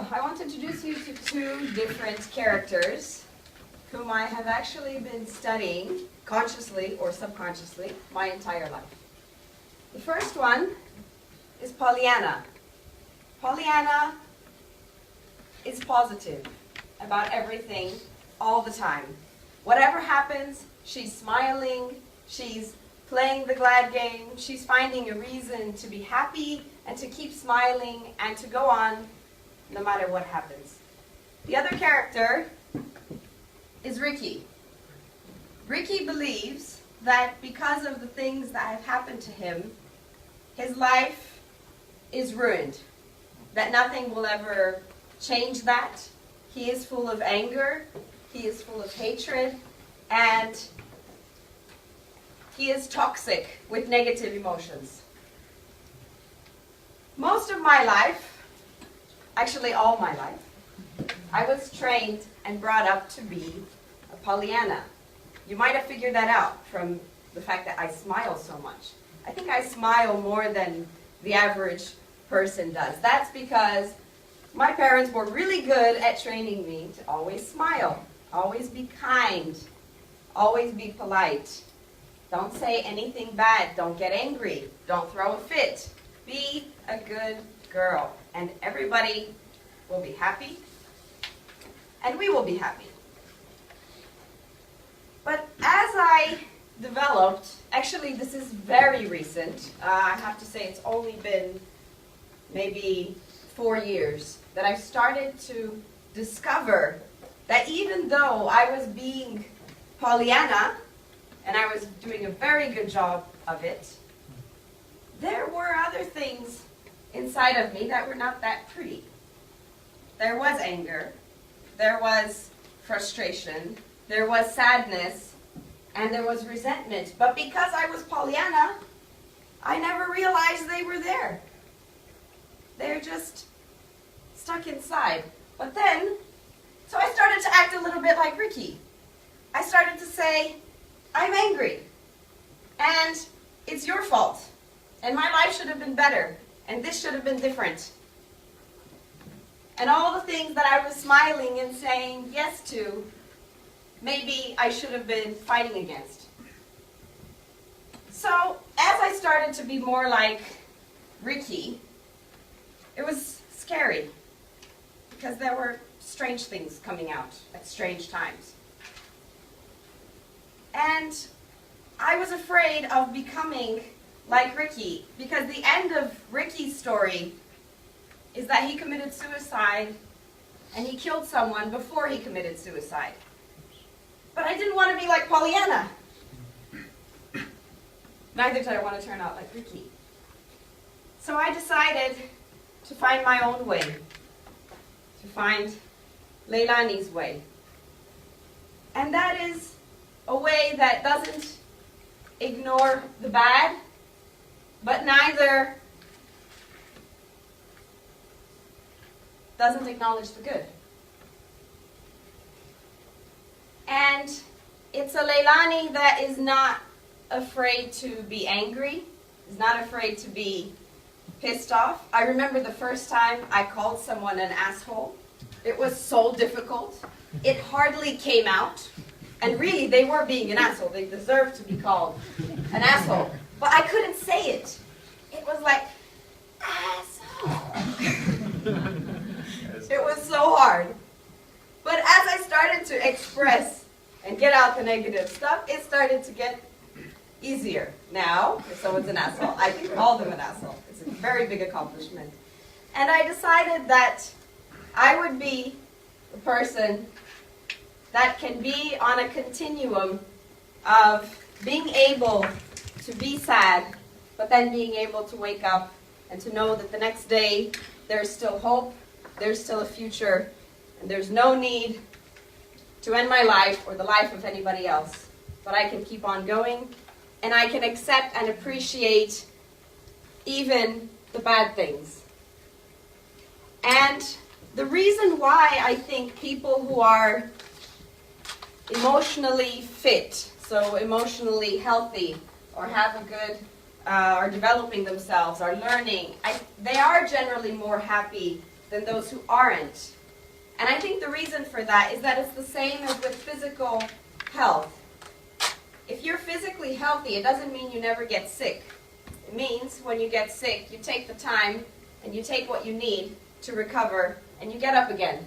I want to introduce you to two different characters whom I have actually been studying consciously or subconsciously my entire life. The first one is Pollyanna. Pollyanna is positive about everything all the time. Whatever happens, she's smiling, she's playing the glad game, she's finding a reason to be happy and to keep smiling and to go on no matter what happens. The other character is Ricky. Ricky believes that because of the things that have happened to him, his life is ruined, that nothing will ever change that. He is full of anger, he is full of hatred, and he is toxic with negative emotions. Most of my life, actually all my life, I was trained and brought up to be a Pollyanna. You might have figured that out from the fact that I smile so much. I think I smile more than the average person does. That's because my parents were really good at training me to always smile, always be kind, always be polite. Don't say anything bad, don't get angry, don't throw a fit. Be a good girl, and everybody will be happy, and we will be happy. But as I developed, actually this is very recent, I have to say it's only been maybe 4 years, that I've started to discover that even though I was being Pollyanna, and I was doing a very good job of it, there were other things inside of me that were not that pretty. There was anger, there was frustration, there was sadness, and there was resentment. But because I was Pollyanna, I never realized they were there. They're just stuck inside. But then, so I started to act a little bit like Ricky. I started to say, I'm angry, and it's your fault, and my life should have been better, and this should have been different. And all the things that I was smiling and saying yes to, maybe I should have been fighting against. So, as I started to be more like Ricky, it was scary, because there were strange things coming out at strange times. And I was afraid of becoming like Ricky, because the end of Ricky's story is that he committed suicide and he killed someone before he committed suicide. But I didn't want to be like Pollyanna. Neither did I want to turn out like Ricky. So I decided to find my own way, to find Leilani's way. And that is a way that doesn't ignore the bad, but neither doesn't acknowledge the good. And it's a Leilani that is not afraid to be angry, is not afraid to be pissed off. I remember the first time I called someone an asshole. It was so difficult. It hardly came out. And really, they were being an asshole. They deserved to be called an asshole. But I couldn't say it. It was like, asshole. It was so hard. But as I started to express and get out the negative stuff, it started to get easier. Now, if someone's an asshole, I can call them an asshole. It's a very big accomplishment. And I decided that I would be the person that can be on a continuum of being able to be sad, but then being able to wake up and to know that the next day there's still hope, there's still a future, and there's no need to end my life or the life of anybody else. But I can keep on going, and I can accept and appreciate even the bad things. And the reason why I think people who are emotionally fit, so emotionally healthy, or have a good, are developing themselves, are learning, they are generally more happy than those who aren't. And I think the reason for that is that it's the same as with physical health. If you're physically healthy, it doesn't mean you never get sick. It means when you get sick, you take the time and you take what you need to recover and you get up again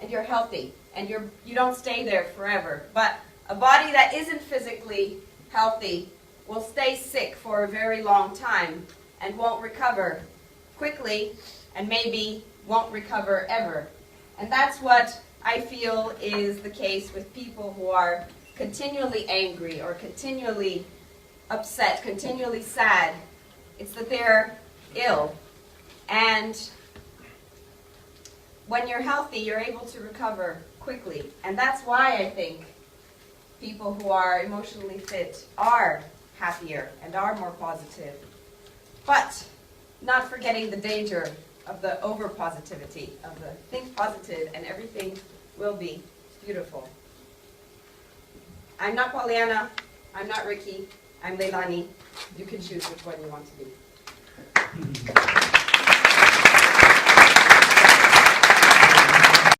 and you're healthy and you don't stay there forever. But a body that isn't physically healthy will stay sick for a very long time and won't recover quickly and maybe won't recover ever. And that's what I feel is the case with people who are continually angry or continually upset, continually sad. It's that they're ill. And when you're healthy, you're able to recover quickly. And that's why I think people who are emotionally fit are happier and are more positive. But not forgetting the danger of the over-positivity, of the think positive and everything will be beautiful. I'm not Pollyanna, I'm not Ricky, I'm Leilani. You can choose which one you want to be.